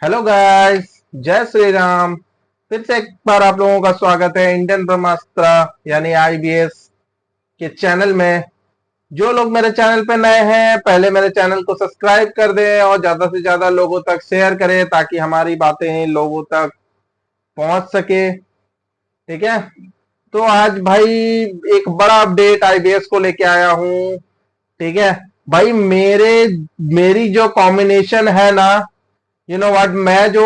Hello guys, जय श्री राम। फिर से एक बार आप लोगों का स्वागत है इंडियन ब्रह्मास्त्र यानी आईबीएस के चैनल में। जो लोग मेरे चैनल पे नए हैं, पहले मेरे चैनल को सब्सक्राइब कर दें और ज्यादा से ज्यादा लोगों तक शेयर करें ताकि हमारी बातें लोगों तक पहुंच सके। ठीक है, तो आज भाई एक बड़ा अपडेट आईबीएस को लेके आया हूं। ठीक है भाई, मेरी जो कॉम्बिनेशन है ना, यू नो व्हाट, मैं जो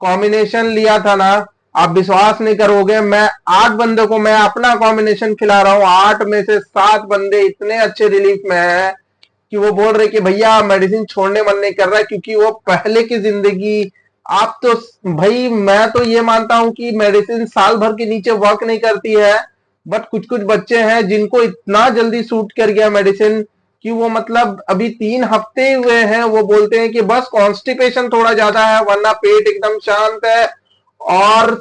कॉम्बिनेशन लिया था ना, आप विश्वास नहीं करोगे। मैं 8 बंदे को मैं अपना कॉम्बिनेशन खिला रहा हूं। 8 में से 7 बंदे इतने अच्छे रिलीफ में है कि वो बोल रहे कि भैया मेडिसिन छोड़ने मन नहीं कर रहा है, क्योंकि वो पहले की जिंदगी। आप तो भाई, मैं तो ये मानता हूं कि मेडिसिन साल भर के नीचे वर्क नहीं करती है, बट कुछ कुछ बच्चे हैं जिनको इतना जल्दी सूट कर गया मेडिसिन कि वो मतलब अभी 3 हफ्ते हुए हैं, वो बोलते हैं कि बस कॉन्स्टिपेशन थोड़ा ज्यादा है वरना पेट एकदम शांत है। और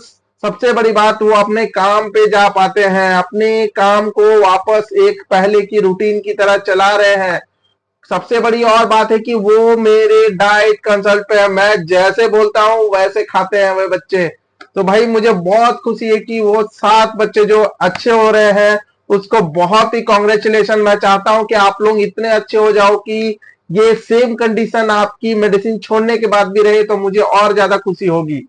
सबसे बड़ी बात, वो अपने काम पे जा पाते हैं, अपने काम को वापस एक पहले की रूटीन की तरह चला रहे हैं। सबसे बड़ी और बात है कि वो मेरे डाइट कंसल्ट पे है, मैं जैसे बोलता हूं वैसे खाते हैं वे बच्चे। तो भाई मुझे बहुत खुशी है कि वो 7 बच्चे जो अच्छे हो रहे हैं, उसको बहुत ही कॉन्ग्रेचुलेशन। मैं चाहता हूं कि आप लोग इतने अच्छे हो जाओ कि ये सेम कंडीशन आपकी मेडिसिन छोड़ने के बाद भी रहे, तो मुझे और ज्यादा खुशी होगी।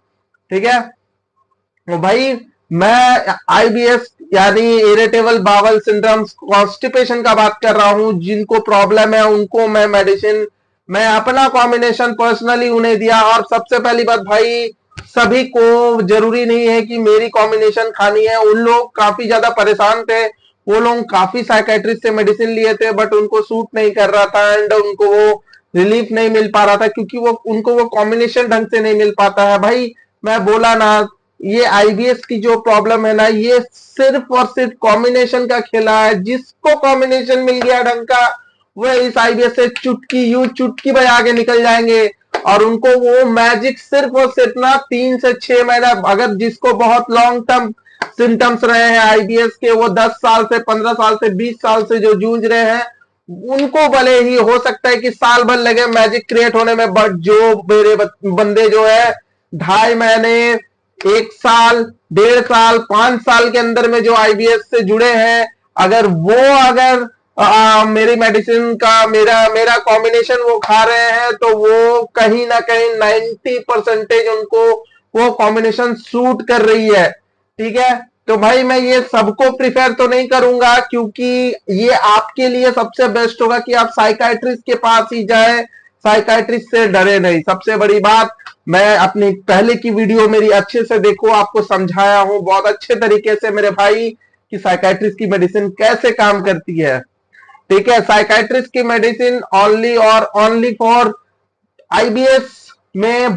ठीक है, तो भाई मैं आईबीएस यानी इरिटेबल बावल सिंड्रोम कॉन्स्टिपेशन का बात कर रहा हूं। जिनको प्रॉब्लम है उनको मैं मेडिसिन, मैं अपना कॉम्बिनेशन पर्सनली उन्हें दिया। और सबसे पहली बात भाई, सभी को जरूरी नहीं है कि मेरी कॉम्बिनेशन खानी है। उन लोग काफी ज्यादा परेशान थे, वो लोग काफी साइकेट्रिस्ट से मेडिसिन लिए थे बट उनको सूट नहीं कर रहा था एंड उनको वो रिलीफ नहीं मिल पा रहा था, क्योंकि वो उनको वो कॉम्बिनेशन ढंग से नहीं मिल पाता है। भाई मैं बोला ना, ये आईबीएस की जो प्रॉब्लम है ना, ये सिर्फ और सिर्फ कॉम्बिनेशन का खेला है। जिसको कॉम्बिनेशन मिल गया ढंग का, वो इस आईबीएस से चुटकी बजा के निकल जाएंगे। और उनको वो मैजिक सिर्फ और सिर्फ ना 3 से 6 महीना, अगर जिसको बहुत लॉन्ग टर्म सिम्टम्स रहे हैं आईबीएस के, वो 10 साल से 15 साल से 20 साल से जो जूझ रहे हैं, उनको भले ही हो सकता है कि साल भर लगे मैजिक क्रिएट होने में, बट जो मेरे बंदे जो है 2.5 महीने, 1 साल, 1.5 साल, 5 साल के अंदर में जो आईबीएस से जुड़े हैं, अगर मेरी मेडिसिन का मेरा मेरा कॉम्बिनेशन वो खा रहे हैं, तो वो कहीं ना कहीं 90% उनको वो कॉम्बिनेशन सूट कर रही है। ठीक है, तो भाई मैं ये सबको प्रिफेर तो नहीं करूंगा, क्योंकि ये आपके लिए सबसे बेस्ट होगा कि आप साइकाइट्रिस्ट के पास ही जाए, साइकाइट्रिस्ट से डरे नहीं। सबसे बड़ी बात, मैं अपनी पहले की वीडियो मेरी अच्छे से देखो, आपको समझाया हूं बहुत अच्छे तरीके से मेरे भाई कि साइकाइट्रिस्ट की मेडिसिन कैसे काम करती है। ठीक है, साइकाइट्रिस्ट की मेडिसिन ओनली और ओनली फॉर आईबीएस में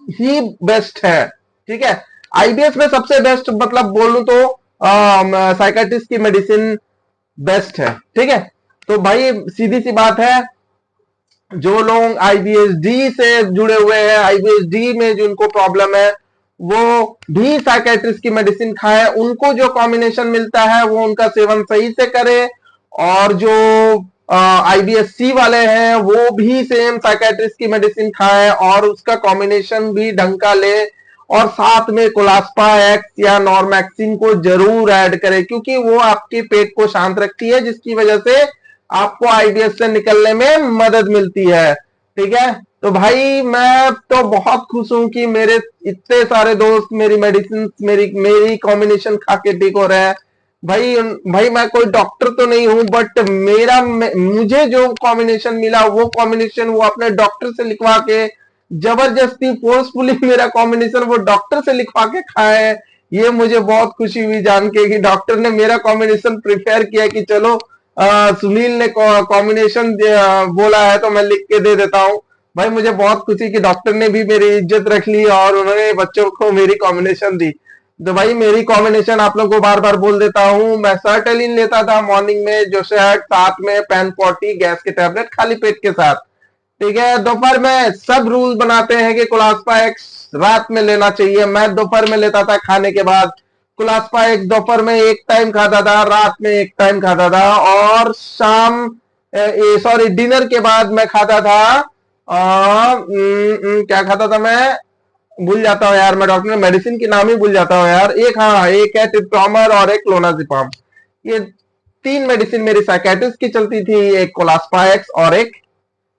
ही बेस्ट है। ठीक है, आईबीएस में सबसे बेस्ट मतलब बोलूं तो साइकाइट्रिस्ट की मेडिसिन बेस्ट है। ठीक है, तो भाई सीधी सी बात है, जो लोग आईबीएसडी से जुड़े हुए हैं, आईबीएसडी में जिनको प्रॉब्लम है, वो भी साइकेट्रिस्ट की मेडिसिन खाए। उनको जो कॉम्बिनेशन मिलता है वो उनका सेवन सही से करे। और जो आईबीएससी वाले हैं वो भी सेम साइकेट्रिस्ट की मेडिसिन खाए और उसका कॉम्बिनेशन भी ढंग का ले। और साथ में कोलास्पा एक्स या नॉर्मैक्सिन को जरूर ऐड करें, क्योंकि वो आपके पेट को शांत रखती है, जिसकी वजह से आपको आईबीएस से निकलने में मदद मिलती है। ठीक है, तो भाई मैं तो बहुत खुश हूं कि मेरे इतने सारे दोस्त मेरी मेडिसिन मेरी मेरी कॉम्बिनेशन खा के ठीक हो रहे हैं। भाई भाई मैं कोई डॉक्टर तो नहीं हूं, बट मुझे जो कॉम्बिनेशन मिला वो कॉम्बिनेशन वो अपने डॉक्टर से लिखवा के, जबरदस्ती फोर्सफुली मेरा कॉम्बिनेशन वो डॉक्टर से लिखवा के खाए। ये मुझे बहुत खुशी हुई जान के कि डॉक्टर ने मेरा कॉम्बिनेशन प्रिफेयर किया कि चलो सुनील ने कॉम्बिनेशन बोला है तो मैं लिख के दे देता हूं। भाई मुझे बहुत खुशी कि डॉक्टर ने भी मेरी इज्जत रख ली और उन्होंने बच्चों को मेरी कॉम्बिनेशन दी। तो भाई मेरी कॉम्बिनेशन आप लोगों को बार बार बोल देता हूं, मैं सर्टेलिन लेता था मॉर्निंग में, जो शहद, साथ में पैन 40 गैस के टैबलेट खाली पेट के साथ। ठीक है, दोपहर में सब रूल बनाते हैं कि कोलास्पा एक्स रात में लेना चाहिए, मैं दोपहर में लेता था खाने के बाद। कोलास्पा एक्स दोपहर में एक टाइम खाता था, रात में एक टाइम खाता था, और शाम सॉरी डिनर के बाद मैं खाता था क्या खाता था मैं, भूल जाता हूँ यार, मैं डॉक्टर मेडिसिन के नाम ही भूल जाता हूँ यार। एक, हाँ, एक है ट्रिप्टोमर और एक क्लोनाजिपाम। ये 3 मेडिसिन मेरी साइकेट्रिस्ट की चलती थी, एक कोलास्पाएक्स और एक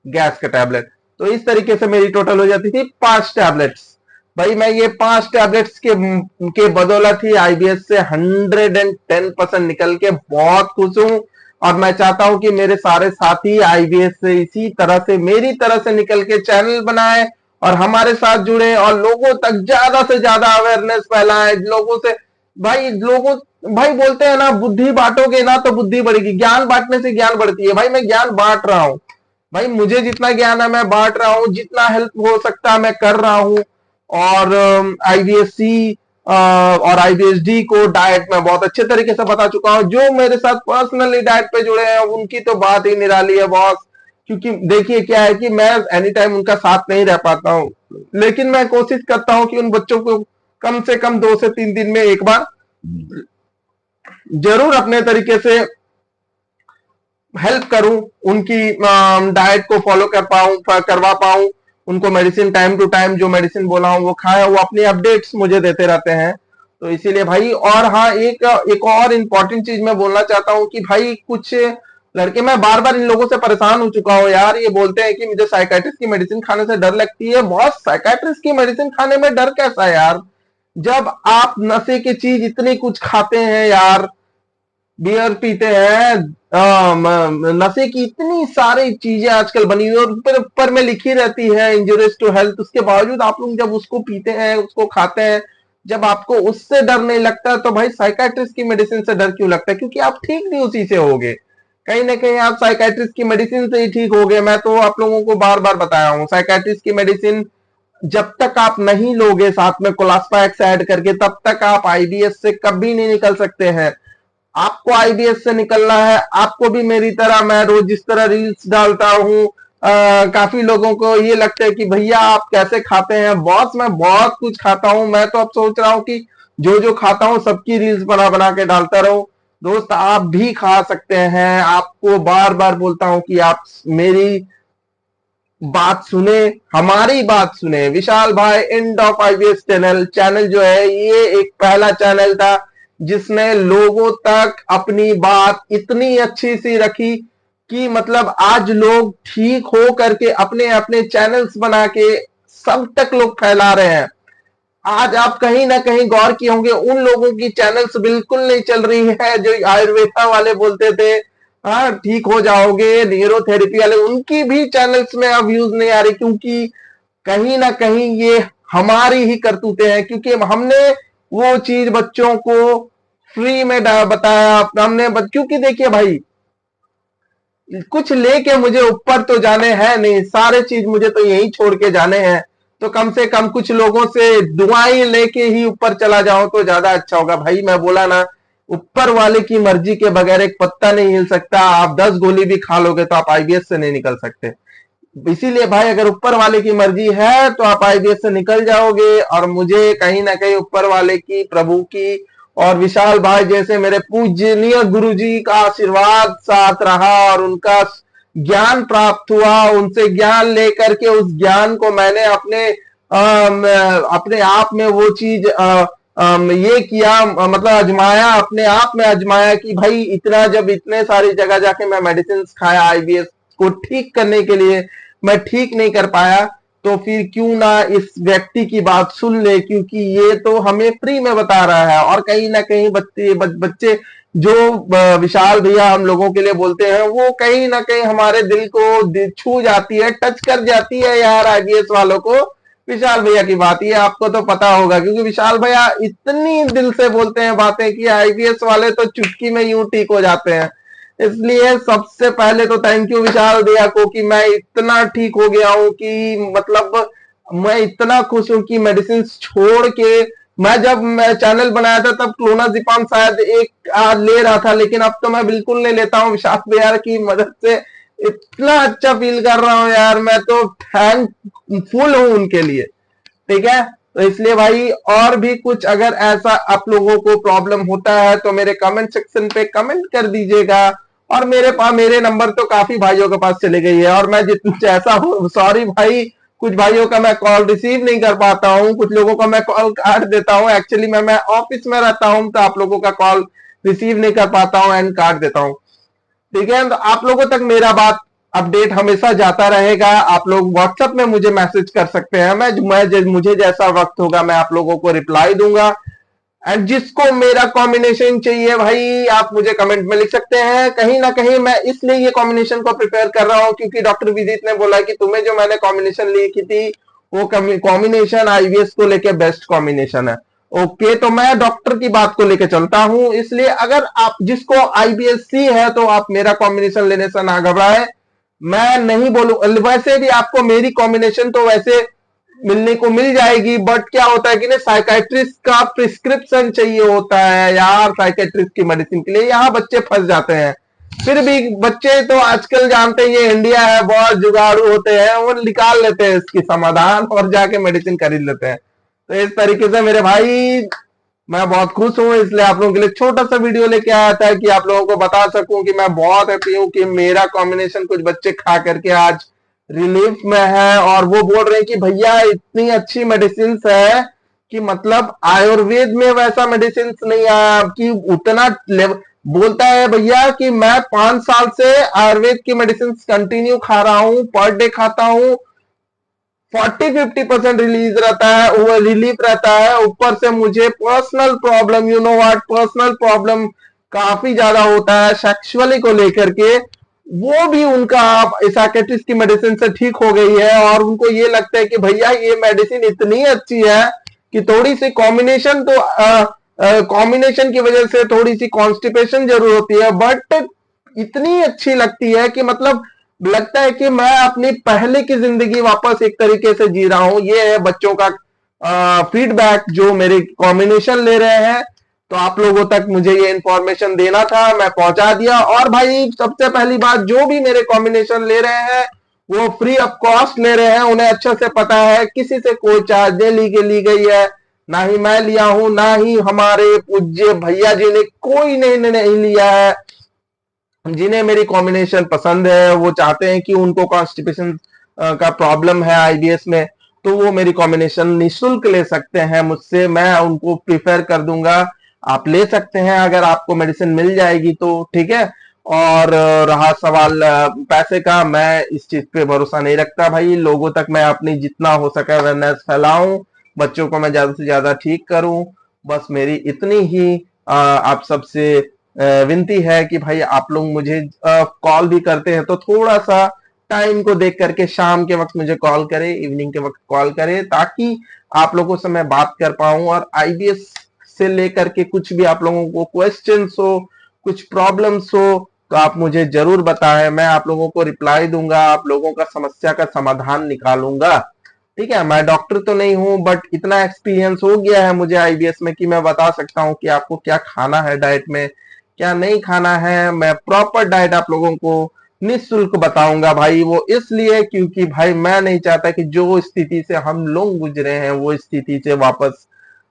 गैस का टैबलेट। तो इस तरीके से मेरी टोटल हो जाती थी 5 टैबलेट्स। भाई मैं ये 5 टैबलेट्स के बदौलत ही आईबीएस से 110% निकल के बहुत खुश हूं। और मैं चाहता हूं कि मेरे सारे साथी आईबीएस से इसी तरह से, मेरी तरह से निकल के चैनल बनाए और हमारे साथ जुड़े और लोगों तक ज्यादा से ज्यादा अवेयरनेस फैलाएं लोगों से। भाई बोलते हैं ना, बुद्धि बांटोगे ना तो बुद्धि बढ़ेगी, ज्ञान बांटने से ज्ञान बढ़ती है। भाई मैं ज्ञान बांट रहा हूं, भाई मुझे जितना ज्ञान है मैं बांट रहा हूं, जितना हेल्प हो सकता है मैं कर रहा हूं। और आईबीएससी और आईबीएसडी को डाइट में बहुत अच्छे तरीके से बता चुका हूं। जो मेरे साथ पर्सनली डाइट पे जुड़े हैं उनकी तो बात ही निराली है बॉस। क्योंकि देखिए क्या है कि मैं एनी टाइम उनका साथ नहीं रह पाता हूं, लेकिन मैं कोशिश करता हूं कि उन बच्चों को कम से कम 2 से 3 दिन में एक बार जरूर अपने तरीके से हेल्प करूं, उनकी डाइट को फॉलो करवा पाऊं, उनको मेडिसिन टाइम टू टाइम जो मेडिसिन बोला हूं वो खाए, वो अपनी अपडेट्स मुझे देते रहते हैं। तो इसीलिए भाई, और हाँ, एक और इम्पोर्टेंट चीज मैं बोलना चाहता हूं कि भाई कुछ लड़के, मैं बार बार इन लोगों से परेशान हो चुका हूं यार। ये बोलते हैं कि मुझे साइकाइट्रिस्ट की मेडिसिन खाने से डर लगती है। बहुत, साइकाइट्रिस्ट की मेडिसिन खाने में डर कैसा है यार? जब आप नशे की चीज इतनी कुछ खाते हैं यार, बियर पीते हैं, नशे की इतनी सारी चीजें आजकल बनी हुई और ऊपर में लिखी रहती है इंजुरियस टू हेल्थ, उसके बावजूद आप लोग जब उसको पीते हैं, उसको खाते हैं, जब आपको उससे डर नहीं लगता तो भाई साइकाट्रिस्ट की मेडिसिन से डर क्यों लगता है? क्योंकि आप ठीक नहीं उसी से होगे, कहीं ना कहीं आप साइकाट्रिस्ट की मेडिसिन से ही ठीक हो गए। मैं तो आप लोगों को बार बार बताया हूँ, साइकाट्रिस्ट की मेडिसिन जब तक आप नहीं लोगे साथ में कोलास्पाएक्स ऐड करके, तब तक आप आईबीएस से कभी नहीं निकल सकते हैं। आपको आईबीएस से निकलना है, आपको भी मेरी तरह, मैं रोज जिस तरह रील्स डालता हूँ, काफी लोगों को ये लगता है कि भैया आप कैसे खाते हैं। बॉस, मैं बहुत कुछ खाता हूँ। मैं तो अब सोच रहा हूँ कि जो जो खाता हूँ सबकी रील्स बना बना के डालता रहूं। दोस्त, आप भी खा सकते हैं। आपको बार बार बोलता हूँ कि आप मेरी बात सुने, हमारी बात सुने। विशाल भाई, एंड ऑफ आईबीएस चैनल जो है, ये एक पहला चैनल था जिसने लोगों तक अपनी बात इतनी अच्छी सी रखी कि मतलब आज लोग ठीक हो करके अपने अपने चैनल्स बना के सब तक लोग फैला रहे हैं। आज आप कहीं ना कहीं गौर किए होंगे, उन लोगों की चैनल्स बिल्कुल नहीं चल रही है जो आयुर्वेदा वाले बोलते थे हाँ ठीक हो जाओगे, न्यूरोथेरेपी वाले, उनकी भी चैनल्स में अब व्यूज नहीं आ रही। क्योंकि कहीं ना कहीं ये हमारी ही करतूते हैं, क्योंकि हमने वो चीज बच्चों को फ्री में बताया हमने। क्योंकि देखिए भाई, कुछ लेके मुझे ऊपर तो जाने हैं नहीं, सारे चीज मुझे तो यही छोड़ के जाने हैं। तो कम से कम कुछ लोगों से दुआएं लेके ही ऊपर चला जाऊं तो ज्यादा अच्छा होगा। भाई मैं बोला ना, ऊपर वाले की मर्जी के बगैर एक पत्ता नहीं हिल सकता। आप 10 गोली भी खा लोगे तो आप आईबीएस से नहीं निकल सकते। इसीलिए भाई, अगर ऊपर वाले की मर्जी है तो आप आईबीएस से निकल जाओगे। और मुझे कहीं ना कहीं ऊपर वाले की, प्रभु की और विशाल भाई जैसे मेरे पूजनीय गुरुजी का आशीर्वाद साथ रहा और उनका ज्ञान प्राप्त हुआ। उनसे ज्ञान लेकर के उस ज्ञान को मैंने अपने आप में वो चीज ये किया, मतलब अजमाया, अपने आप में अजमाया कि भाई इतना, जब इतने सारी जगह जाके मैं मेडिसिन खाया आईबीएस को ठीक करने के लिए, मैं ठीक नहीं कर पाया, तो फिर क्यों ना इस व्यक्ति की बात सुन ले, क्योंकि ये तो हमें फ्री में बता रहा है। और कहीं ना कहीं बच्चे जो विशाल भैया हम लोगों के लिए बोलते हैं, वो कहीं ना कहीं हमारे दिल को छू जाती है, टच कर जाती है यार आईबीएस वालों को। विशाल भैया की बात, ये आपको तो पता होगा, क्योंकि विशाल भैया इतनी दिल से बोलते हैं बातें कि आईबीएस वाले तो चुटकी में यूं ठीक हो जाते हैं। इसलिए सबसे पहले तो थैंक यू विशाल भैया को कि मैं इतना ठीक हो गया हूं कि मतलब मैं इतना खुश हूं कि मेडिसिन छोड़ के, मैं चैनल बनाया था तब क्लोनाजिपाम शायद एक आज ले रहा था, लेकिन अब तो मैं बिल्कुल नहीं लेता हूं। विशाल भैया की मदद से इतना अच्छा फील कर रहा हूं यार, मैं तो थैंकफुल हूं उनके लिए। ठीक है, तो इसलिए भाई, और भी कुछ अगर ऐसा आप लोगों को प्रॉब्लम होता है तो मेरे कमेंट सेक्शन पे कमेंट कर दीजिएगा। और मेरे नंबर तो काफी भाइयों के पास चले गई है, और मैं जितना जैसा हूं, सॉरी भाई, कुछ भाइयों का मैं कॉल रिसीव नहीं कर पाता हूँ, कुछ लोगों का मैं कॉल काट देता हूँ। एक्चुअली मैं ऑफिस में रहता हूँ तो आप लोगों का कॉल रिसीव नहीं कर पाता हूँ एंड काट देता हूँ। ठीक है, तो आप लोगों तक मेरा बात अपडेट हमेशा जाता रहेगा। आप लोग व्हाट्सएप में मुझे मैसेज कर सकते हैं, मुझे जैसा वक्त होगा मैं आप लोगों को रिप्लाई दूंगा। एंड जिसको मेरा कॉम्बिनेशन चाहिए भाई, आप मुझे कमेंट में लिख सकते हैं। कहीं ना कहीं मैं इसलिए ये कॉम्बिनेशन को प्रिपेयर कर रहा हूं क्योंकि डॉक्टर विजीत ने बोला कि तुम्हें जो मैंने कॉम्बिनेशन लिखी थी वो कॉम्बिनेशन आईवीएस को लेके बेस्ट कॉम्बिनेशन है। ओके, तो मैं डॉक्टर की बात को लेके चलता हूं, इसलिए अगर आप जिसको आईबीएससी है तो आप मेरा कॉम्बिनेशन लेने से ना घबराए। मैं नहीं बोलू, वैसे भी आपको मेरी कॉम्बिनेशन तो वैसे मिलने को मिल जाएगी, बट क्या होता है कि ना साइकाइट्रिस्ट का प्रिस्क्रिप्शन चाहिए होता है यार साइकाइट्रिस्ट की मेडिसिन के लिए, यहाँ बच्चे फंस जाते हैं। फिर भी बच्चे तो आजकल जानते हैं ये इंडिया है, बहुत जुगाड़ू होते हैं, वो निकाल लेते हैं इसकी समाधान और जाके मेडिसिन खरीद लेते हैं। तो इस तरीके से मेरे भाई मैं बहुत खुश हूं, इसलिए आप लोगों के लिए छोटा सा वीडियो लेके आया था कि आप लोगों को बता सकूं कि मैं बहुत हैप्पी हूं कि मेरा कॉम्बिनेशन कुछ बच्चे खा करके आज रिलीफ में है। और वो बोल रहे हैं कि भैया इतनी अच्छी मेडिसिन है कि मतलब आयुर्वेद में वैसा मेडिसिन नहीं आया कि उतना लेवल। बोलता है भैया कि मैं 5 साल से आयुर्वेद की मेडिसिन कंटिन्यू खा रहा हूं, पर डे खाता हूं, 40-50% रिलीज रहता है, वो रिलीफ रहता है। ऊपर से मुझे personal problem, you know what, personal problem काफी ज्यादा होता है सेक्सुअली को लेकर के, वो भी उनका साइकेट्रिस्ट की मेडिसिन से ठीक हो गई है। और उनको ये लगता है कि भैया ये मेडिसिन इतनी अच्छी है कि थोड़ी सी कॉम्बिनेशन तो कॉम्बिनेशन की वजह से थोड़ी सी कॉन्स्टिपेशन जरूर होती है, बट इतनी अच्छी लगती है कि मतलब लगता है कि मैं अपनी पहले की जिंदगी वापस एक तरीके से जी रहा हूं। ये है बच्चों का फीडबैक जो मेरे कॉम्बिनेशन ले रहे हैं। तो आप लोगों तक मुझे ये इंफॉर्मेशन देना था, मैं पहुंचा दिया। और भाई सबसे पहली बात, जो भी मेरे कॉम्बिनेशन ले रहे हैं वो फ्री ऑफ कॉस्ट ले रहे हैं, उन्हें अच्छे से पता है, किसी से कोई चार्ज नहीं ली गई है, ना ही मैं लिया हूं, ना ही हमारे पूज्य भैया जी ने, कोई नहीं लिया है। जिन्हें मेरी कॉम्बिनेशन पसंद है, वो चाहते हैं कि उनको कॉन्स्टिपेशन का प्रॉब्लम है आईबीएस में, तो वो मेरी कॉम्बिनेशन निःशुल्क ले सकते हैं मुझसे, मैं उनको प्रिफर कर दूंगा। आप ले सकते हैं अगर आपको मेडिसिन मिल जाएगी तो, ठीक है। और रहा सवाल पैसे का, मैं इस चीज पे भरोसा नहीं रखता भाई। लोगों तक मैं अपनी जितना हो सके अवेयरनेस फैलाऊं, बच्चों को मैं ज्यादा से ज्यादा ठीक करूं, बस मेरी इतनी ही आप सबसे विनती है कि भाई आप लोग मुझे कॉल भी करते हैं तो थोड़ा सा टाइम को देख करके शाम के वक्त मुझे कॉल करें, इवनिंग के वक्त कॉल करें, ताकि आप लोगों से मैं बात कर पाऊं। और आईबीएस से लेकर के कुछ भी आप लोगों को क्वेश्चंस हो, कुछ प्रॉब्लम्स हो, तो आप मुझे जरूर बताएं, मैं आप लोगों को रिप्लाई दूंगा, आप लोगों का समस्या का समाधान निकालूंगा। ठीक है, मैं डॉक्टर तो नहीं हूं, बट इतना एक्सपीरियंस हो गया है मुझे आईबीएस में कि मैं बता सकता हूं कि आपको क्या खाना है डाइट में, क्या नहीं खाना है। मैं प्रॉपर डाइट आप लोगों को निःशुल्क बताऊंगा भाई। वो इसलिए क्योंकि भाई मैं नहीं चाहता कि जो स्थिति से हम लोग गुजरे हैं वो स्थिति से वापस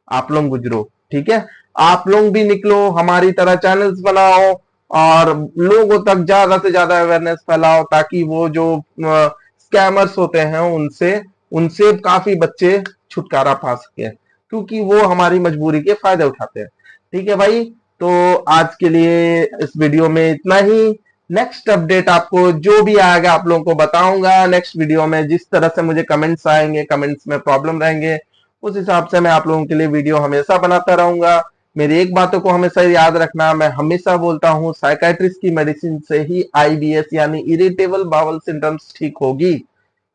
आप लोग गुजरो। ठीक है, आप लोग भी निकलो, हमारी तरह चैनल्स बनाओ और लोगों तक ज्यादा से ज्यादा अवेयरनेस फैलाओ, ताकि वो जो स्कैमर्स होते हैं उनसे उनसे काफी बच्चे छुटकारा पा सके, क्योंकि वो हमारी मजबूरी के फायदे उठाते हैं। ठीक है भाई, तो आज के लिए इस वीडियो में इतना ही। नेक्स्ट अपडेट आपको जो भी आएगा आप लोगों को बताऊंगा नेक्स्ट वीडियो में। जिस तरह से मुझे कमेंट्स आएंगे, कमेंट्स में प्रॉब्लम रहेंगे, उस हिसाब से मैं आप लोगों के लिए वीडियो हमेशा बनाता रहूंगा। मेरी एक बातों को हमेशा याद रखना, मैं हमेशा बोलता हूं साइकाइट्रिस्ट की मेडिसिन से ही आईबीएस यानी इरिटेबल बाउल सिंड्रोम्स ठीक होगी।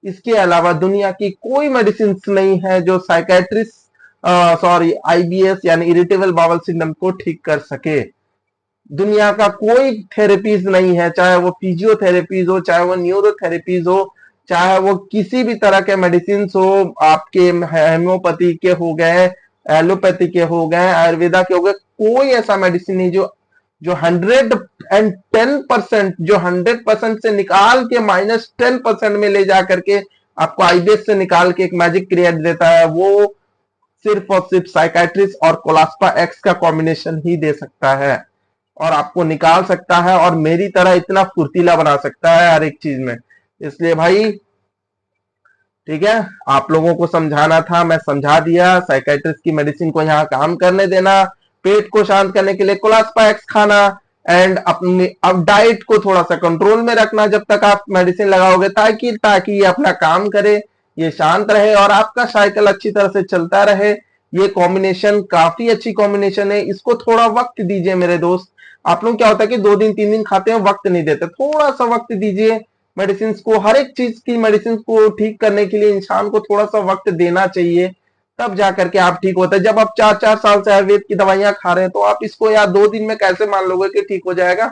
इसके अलावा दुनिया की कोई मेडिसिन नहीं है जो साइकाइट्रिस्ट आईबीएस यानी इरिटेबल बाउल सिंड्रोम को ठीक कर सके। दुनिया का कोई थेरेपीज नहीं है, चाहे वो फिजियोथेरेपीज हो, चाहे वो न्यूरोथेरेपीज हो, चाहे वो किसी भी तरह के मेडिसिन हो, आपके हेम्योपैथी के हो गए, एलोपैथी के हो गए, आयुर्वेदा के हो गए, कोई ऐसा मेडिसिन नहीं जो जो 110% जो 100% से निकाल के -10% में ले जा करके आपको आईबीएस से निकाल के एक मैजिक क्रिएट देता है। वो सिर्फ और सिर्फ साइकाइट्रिस्ट और कोलास्पा एक्स का कॉम्बिनेशन ही दे सकता है और आपको निकाल सकता है और मेरी तरह इतना फुर्तीला बना सकता है हर एक चीज में। इसलिए भाई ठीक है, आप लोगों को समझाना था, मैं समझा दिया। साइकेट्रिस्ट की मेडिसिन को यहाँ काम करने देना, पेट को शांत करने के लिए कोलास्पाइक्स खाना, एंड अपनी अब डाइट को थोड़ा सा कंट्रोल में रखना जब तक आप मेडिसिन लगाओगे, ताकि ताकि ये अपना काम करे, ये शांत रहे और आपका साइकिल अच्छी तरह से चलता रहे। ये कॉम्बिनेशन काफी अच्छी कॉम्बिनेशन है, इसको थोड़ा वक्त दीजिए मेरे दोस्त। आप लोग क्या होता है कि 2 दिन 3 दिन खाते हैं, वक्त नहीं देते, थोड़ा सा वक्त दीजिए मेडिसिन को। हर एक चीज की मेडिसिन को ठीक करने के लिए इंसान को थोड़ा सा वक्त देना चाहिए, तब जाकर के आप ठीक होते हैं। जब आप 4 4 साल से आयुर्वेद की दवाइयां खा रहे हैं, तो आप इसको यार 2 दिन में कैसे मान लोगे कि ठीक हो जाएगा?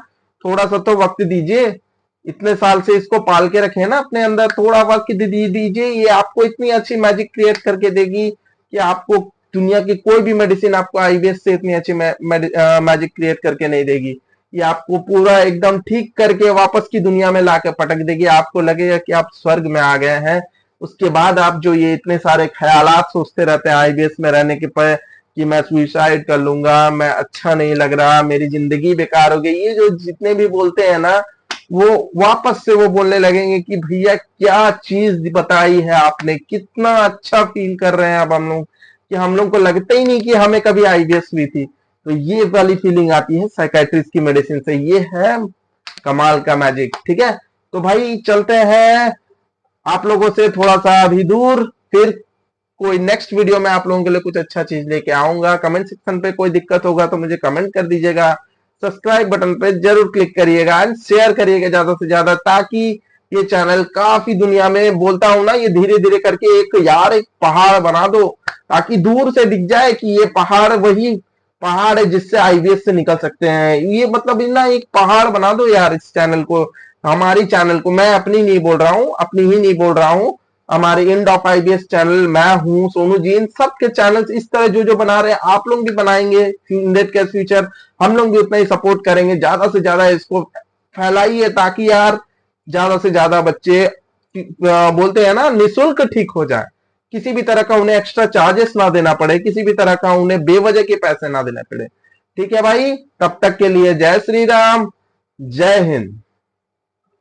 थोड़ा सा तो वक्त दीजिए। इतने साल से इसको पाल के रखे हैं ना अपने अंदर, थोड़ा वक्त दीजिए। ये आपको इतनी अच्छी मैजिक क्रिएट करके देगी कि आपको दुनिया की कोई भी मेडिसिन आपको आईवीएस से इतनी अच्छी मैजिक क्रिएट करके नहीं देगी। ये आपको पूरा एकदम ठीक करके वापस की दुनिया में लाके पटक देगी। आपको लगेगा कि आप स्वर्ग में आ गए हैं। उसके बाद आप जो ये इतने सारे ख्यालात सोचते रहते हैं आईबीएस में रहने के पर, कि मैं सुइसाइड कर लूंगा, मैं अच्छा नहीं लग रहा, मेरी जिंदगी बेकार हो गई, ये जो जितने भी बोलते हैं ना, वो वापस से वो बोलने लगेंगे कि भैया क्या चीज बताई है आपने, कितना अच्छा फील कर रहे हैं अब हम लोग, कि हम लोग को लगता ही नहीं कि हमें कभी आईबीएस हुई थी। तो ये वाली फीलिंग आती है साइकेट्रिस्ट की मेडिसिन से। ये है कमाल का मैजिक। ठीक है, तो भाई चलते हैं आप लोगों से थोड़ा सा अभी दूर, फिर कोई नेक्स्ट वीडियो में आप लोगों के लिए कुछ अच्छा चीज लेके आऊंगा। कमेंट सेक्शन पे कोई दिक्कत होगा तो मुझे कमेंट कर दीजिएगा। सब्सक्राइब बटन पे जरूर क्लिक करिएगा एंड शेयर करिएगा ज्यादा से ज्यादा, ताकि ये चैनल काफी दुनिया में, बोलता हूं ना, ये धीरे धीरे करके एक पहाड़ बना दो, ताकि दूर से दिख जाए कि ये पहाड़ वही पहाड़ है जिससे आईवीएस से निकल सकते हैं। ये मतलब ना एक पहाड़ बना दो यार इस चैनल को, हमारी चैनल को। मैं अपनी नहीं बोल रहा हूँ, अपनी ही नहीं बोल रहा हूँ, हमारे इंड ऑफ आईबीएस चैनल, मैं हूँ, सोनू जी, इन सबके चैनल इस तरह जो जो बना रहे हैं, आप लोग भी बनाएंगे इन डेट के फ्यूचर। हम लोग भी उतना ही सपोर्ट करेंगे, ज्यादा से ज्यादा इसको फैलाइए, ताकि यार ज्यादा से ज्यादा बच्चे बोलते हैं ना निःशुल्क ठीक हो जाए, किसी भी तरह का उन्हें एक्स्ट्रा चार्जेस ना देना पड़े, किसी भी तरह का उन्हें बेवजह के पैसे ना देने पड़े। ठीक है भाई, तब तक के लिए जय श्री राम, जय हिंद।